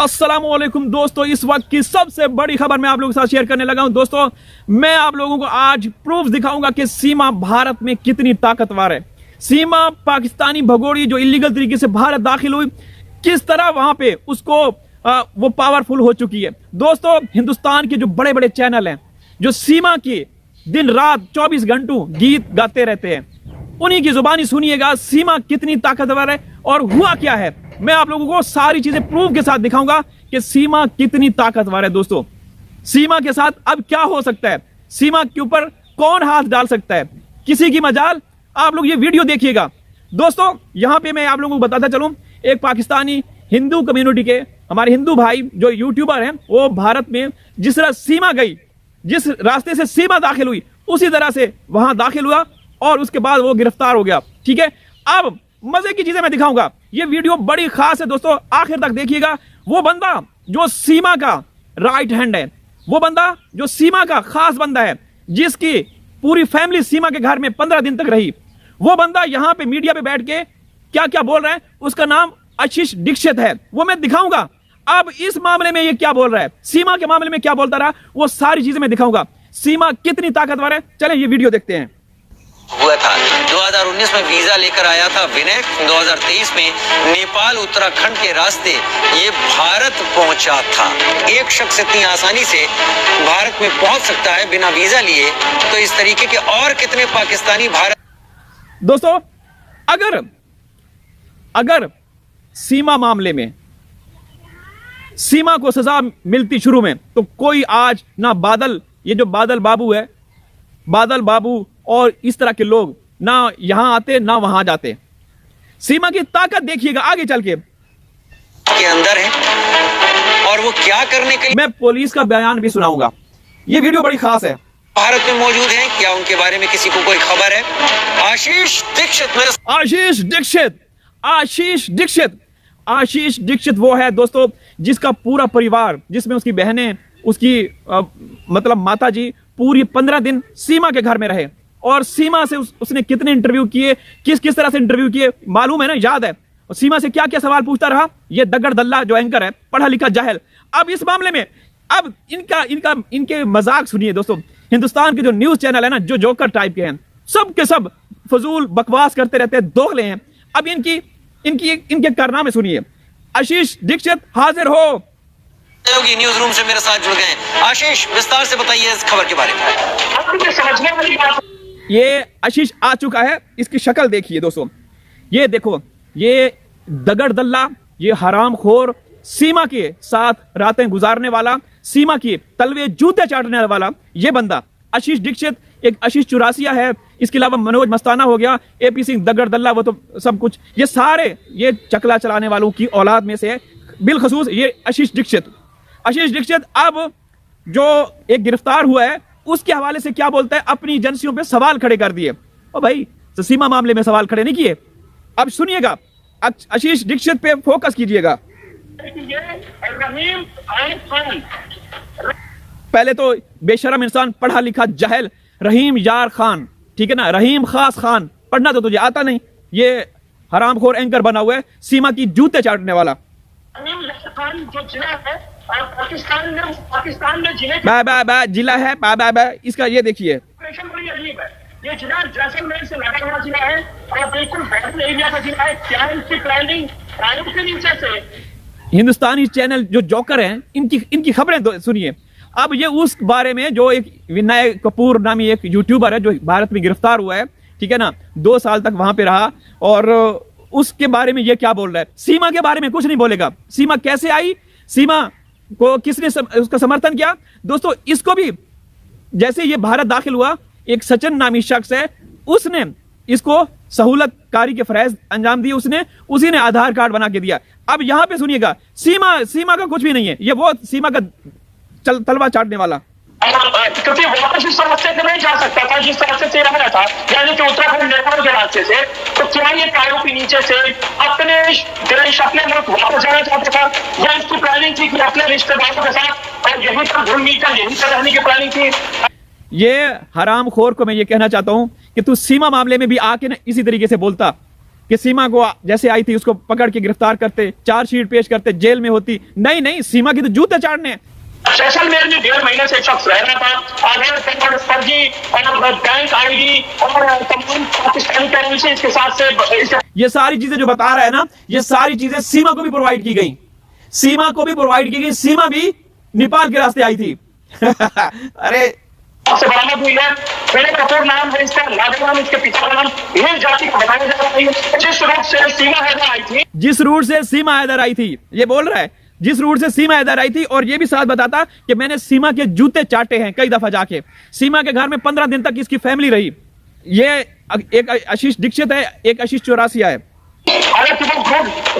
अस्सलामुअलैकुम दोस्तों, इस वक्त की सबसे बड़ी खबर मैं आप लोगों के साथ शेयर करने लगा हूं। दोस्तों, मैं आप लोगों को आज प्रूफ दिखाऊंगा कि सीमा भारत में कितनी ताकतवर है। सीमा पाकिस्तानी भगोड़ी जो इलीगल तरीके से भारत दाखिल हुई, किस तरह वहां पे उसको वो पावरफुल हो चुकी है। दोस्तों, हिंदुस्तान के जो बड़े बड़े चैनल हैं जो सीमा के दिन रात 24 घंटों गीत गाते रहते हैं, उन्हीं की जुबानी सुनिएगा सीमा कितनी ताकतवर है और हुआ क्या है। मैं आप लोगों को सारी चीजें प्रूफ के साथ दिखाऊंगा कि सीमा कितनी ताकतवर है। दोस्तों, सीमा के साथ अब क्या हो सकता है, सीमा के ऊपर कौन हाथ डाल सकता है, किसी की मजाल। आप लोग ये वीडियो देखिएगा। दोस्तों, यहां पे मैं आप लोगों को बताता चलूं, एक पाकिस्तानी हिंदू कम्युनिटी के हमारे हिंदू भाई जो यूट्यूबर हैं, वो भारत में जिस तरह सीमा गई, जिस रास्ते से सीमा दाखिल हुई, उसी तरह से वहां दाखिल हुआ और उसके बाद वो गिरफ्तार हो गया। ठीक है, अब मजे की चीजें मैं दिखाऊंगा। ये वीडियो बड़ी खास है दोस्तों, आखिर तक देखिएगा। वो बंदा जो सीमा का राइट हैंड है, वो बंदा जो सीमा का खास बंदा है, जिसकी पूरी फैमिली सीमा के घर में 15 दिन तक रही, वो बंदा यहां पे मीडिया पे बैठ के क्या क्या बोल रहा है, उसका नाम आशीष दीक्षित है। वो मैं दिखाऊंगा। अब इस मामले में ये क्या बोल रहा है, सीमा के मामले में क्या बोलता रहा, वो सारी चीजें मैं दिखाऊंगा। सीमा कितनी ताकतवर है, चलें ये वीडियो देखते हैं। हुआ था 2019 में वीजा लेकर आया था विनय, 2023 में नेपाल उत्तराखंड के रास्ते ये भारत पहुंचा था। एक शख्स इतनी आसानी से भारत में पहुंच सकता है बिना वीजा लिए, तो इस तरीके के और कितने पाकिस्तानी भारत। दोस्तों, अगर सीमा मामले में सीमा को सजा मिलती शुरू में, तो कोई आज ना बादल, ये जो बादल बाबू है, बादल बाबू और इस तरह के लोग ना यहां आते ना वहां जाते। सीमा की ताकत देखिएगा आगे चल के अंदर है और वो क्या करने के लिए। मैं पुलिस का बयान भी सुनाऊंगा। ये वीडियो बड़ी खास है। भारत में मौजूद है, क्या उनके बारे में किसी को कोई खबर है? आशीष दीक्षित आशीष दीक्षित वो है दोस्तों, जिसका पूरा परिवार, जिसमें उसकी बहनें, उसकी मतलब माता जी पूरी 15 दिन सीमा के घर में रहे। और सीमा से उसने कितने इंटरव्यू किए, किस किस तरह से इंटरव्यू किए मालूम है ना, याद है। और सीमा से क्या क्या सवाल पूछता रहा ये दगड़ दल्ला जो एंकर है, पढ़ा लिखा जाहिल। अब इस मामले में अब इनके मजाक सुनिए दोस्तों। हिंदुस्तान के जो न्यूज चैनल है ना, जो जोकर टाइप के हैं, सब के सब फजूल बकवास करते रहते हैं, दोगले हैं। अब इनके कारनामे सुनिए। आशीष दीक्षित हाजिर हो। सहयोगी न्यूज रूम से मेरे साथ जुड़ गए। आशीष, विस्तार से बताइए इस खबर के बारे में। समझने वाली बात, ये आशीष आ चुका है, इसकी शक्ल देखिए दोस्तों। ये देखो, ये दगड़ दल्ला, ये हरामखोर, सीमा के साथ रातें गुजारने वाला, सीमा की तलवे जूते चाटने वाला ये बंदा आशीष दीक्षित। एक आशीष चुरासिया है, इसके अलावा मनोज मस्ताना हो गया, एपी सिंह, दगड़ दल्ला, वो तो सब कुछ, ये सारे ये चकला चलाने वालों की औलाद में से बिलखसूस ये आशीष दीक्षित अब जो एक गिरफ्तार हुआ है, उसके हवाले से क्या बोलता है, अपनी एजेंसियों पे सवाल खड़े कर दिए। ओ भाई, तो सीमा मामले में सवाल खड़े नहीं किए। अब सुनिएगा, आशीष दीक्षित पे फोकस कीजिएगा। पहले तो बेशरम इंसान, पढ़ा लिखा जाहिल, रहीम यार खान, ठीक है ना, रहीम खास खान, पढ़ना तो तुझे आता नहीं। ये हरामखोर एंकर बना हुआ है, सीमा की जूते चाटने वाला। जिला है इसका, ये देखिए। ये जिला जैसलमेर से लगा हुआ जिला है और बिल्कुल बैटल एरिया का जिला है। क्या इनकी प्लानिंग के नीचे से हिंदुस्तानी चैनल जो जोकर हैं, इनकी खबरें सुनिए। अब ये उस बारे में जो एक विनय कपूर नामी एक यूट्यूबर है जो भारत में गिरफ्तार हुआ है, ठीक है ना, 2 साल तक वहां पे रहा, और उसके बारे में ये क्या बोल रहा है। सीमा के बारे में कुछ नहीं बोलेगा। सीमा कैसे आई, सीमा को किसने उसका समर्थन किया। दोस्तों, इसको भी जैसे ये भारत दाखिल हुआ, एक सचिन नामी शख्स है, उसने इसको सहूलतकारी के फरैज अंजाम दिए, उसने उसी ने आधार कार्ड बना के दिया। अब यहां पे सुनिएगा, सीमा का कुछ भी नहीं है, ये वो सीमा का तलवा चाटने वाला। क्योंकि वापस इस रास्ते से नहीं जा सकता था जिस रास्ते से रह रहा था, यानी कि उत्तराखंड नेपाल के रास्ते से। तो क्या ये पैरों के नीचे से अपने देश, अपने मुल्क वापस जाना चाहता था, या इसकी प्लानिंग थी कि अपने रिश्तेदारों के साथ और यहीं पर घूमने का, यहीं पर रहने की प्लानिंग थी। ये हरामखोर को मैं ये कहना चाहता हूं कि तू सीमा मामले में भी आके ना इसी तरीके से बोलता, कि सीमा को जैसे आई थी उसको पकड़ के गिरफ्तार करते, चार्जशीट पेश करते, जेल में होती। नहीं नहीं, सीमा की तो जूते चाटने हैं। जैसलमेर में 1.5 महीने से एक शख्स रह रहा था, आधार कार्ड, फर्जी और बैंक आईडी और तमाम पाकिस्तानी करेंसी के साथ से ये सारी चीजें जो बता रहा है ना, ये सारी चीजें सीमा को भी प्रोवाइड की गई, सीमा को भी प्रोवाइड की गई। सीमा भी नेपाल के रास्ते आई थी। अरे से बरामद हुई है। मेरे कपूर नाम है इसका, लाडो नाम इसके पिता का नाम, ये जाति को बताया जा रहा है। जिस रूट से सीमा हैदर आई थी, जिस रूट से सीमा हैदर आई थी, ये बोल रहा है जिस रूट से सीमा हैदर आई थी। और ये भी साथ बताता कि मैंने सीमा के जूते चाटे हैं कई दफा जाके। सीमा के घर में 15 दिन तक इसकी फैमिली रही। ये एक आशीष दीक्षित है, एक आशीष चौरासिया है। हालांकि वो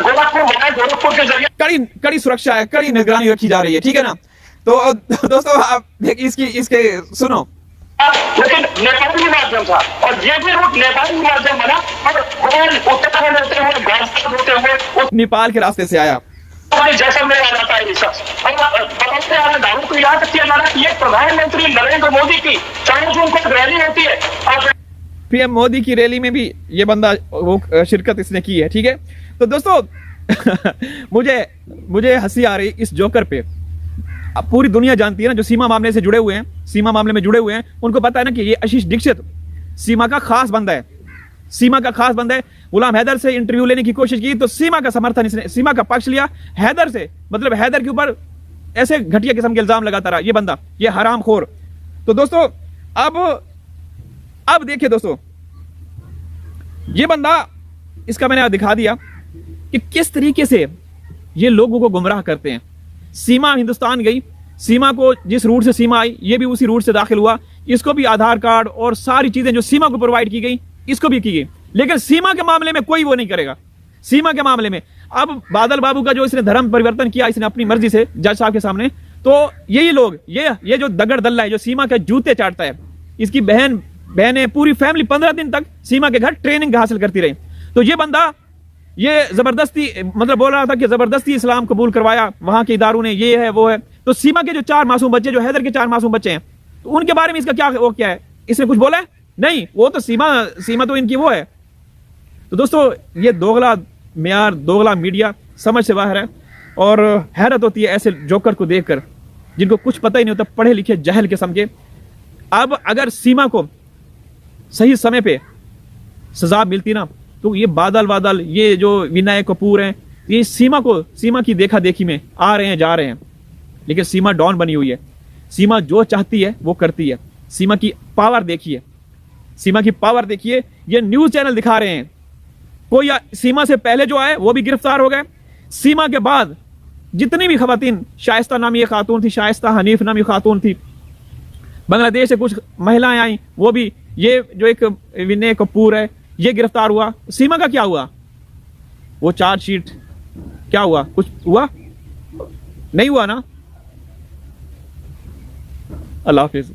गोरखपुर के जरिए कड़ी सुरक्षा है, कड़ी निगरानी रखी जा रही है, ठीक है ना। तो दोस्तों आप इसके सुनो, लेकिन नेपाली माध्यम था और ये भी रूट नेपाली माध्यम बना और उत्तराखंड होते हुए, गाजियाबाद होते हुए नेपाल के रास्ते से आया। जैसलमेर आ जाता है ये शख्स। बताते आ रहे दारू को याद किया जा रहा है कि ये प्रधानमंत्री नरेंद्र मोदी की 4 जून को रैली होती है और पीएम मोदी की रैली में भी ये बंदा वो शिरकत इसने की है, ठीक है। तो दोस्तों मुझे हंसी आ रही इस जोकर पे। अब पूरी दुनिया जानती है ना, जो सीमा मामले से जुड़े हुए हैं, सीमा मामले में जुड़े हुए हैं, उनको पता है ना कि ये आशीष दीक्षित सीमा का खास बंदा है, सीमा का खास बंदा है। गुलाम हैदर से इंटरव्यू लेने की कोशिश की तो सीमा का समर्थन इसने, सीमा का पक्ष लिया। हैदर से मतलब हैदर के ऊपर ऐसे घटिया किस्म के इल्जाम लगाता रहा ये बंदा, ये हरामखोर। तो दोस्तों अब देखिए दोस्तों, ये बंदा, इसका मैंने दिखा दिया कि किस तरीके से ये लोगों को गुमराह करते हैं। सीमा हिंदुस्तान गई, सीमा को जिस रूट से सीमा आई ये भी उसी रूट से दाखिल हुआ, इसको भी आधार कार्ड और सारी चीजें जो सीमा को प्रोवाइड की गई इसको भी की गई। लेकिन सीमा के मामले में कोई वो नहीं करेगा। सीमा के मामले में अब बादल बाबू का जो इसने धर्म परिवर्तन किया इसने अपनी मर्जी से जज साहब के सामने, तो यही लोग, ये जो दगड़ दल्ला है जो सीमा के जूते चाटता है, इसकी बहनें पूरी फैमिली 15 दिन तक सीमा के घर ट्रेनिंग हासिल करती रही। तो ये बंदा ये जबरदस्ती मतलब बोल रहा था कि जबरदस्ती इस्लाम कबूल करवाया वहां के इदारों ने, ये है वो है। तो सीमा के जो 4 मासूम बच्चे, जो हैदर के 4 मासूम बच्चे हैं, तो उनके बारे में इसका क्या है, इसने कुछ बोला है? नहीं, वो तो सीमा तो इनकी वो है। तो दोस्तों ये दोगला म्यार, दोगला मीडिया समझ से बाहर है और हैरत होती है ऐसे जोकर को देखकर जिनको कुछ पता ही नहीं होता, पढ़े लिखे जहल के समझे। अब अगर सीमा को सही समय पे सजा मिलती ना, तो ये बादल ये जो विनय कपूर हैं, ये सीमा की देखा देखी में आ रहे हैं, जा रहे हैं। लेकिन सीमा डॉन बनी हुई है, सीमा जो चाहती है वो करती है। सीमा की पावर देखिए, सीमा की पावर देखिए। ये न्यूज चैनल दिखा रहे हैं, कोई सीमा से पहले जो आए वो भी गिरफ्तार हो गए, सीमा के बाद जितनी भी खवातीन, शाइस्ता नामी एक खातून थी, शाइस्ता हनीफ नामी खातून थी, बांग्लादेश से कुछ महिलाएं आई, वो भी, ये जो एक विनय कपूर है ये गिरफ्तार हुआ। सीमा का क्या हुआ? वो चार्जशीट क्या हुआ? कुछ हुआ नहीं हुआ ना। अल्लाह हाफिज।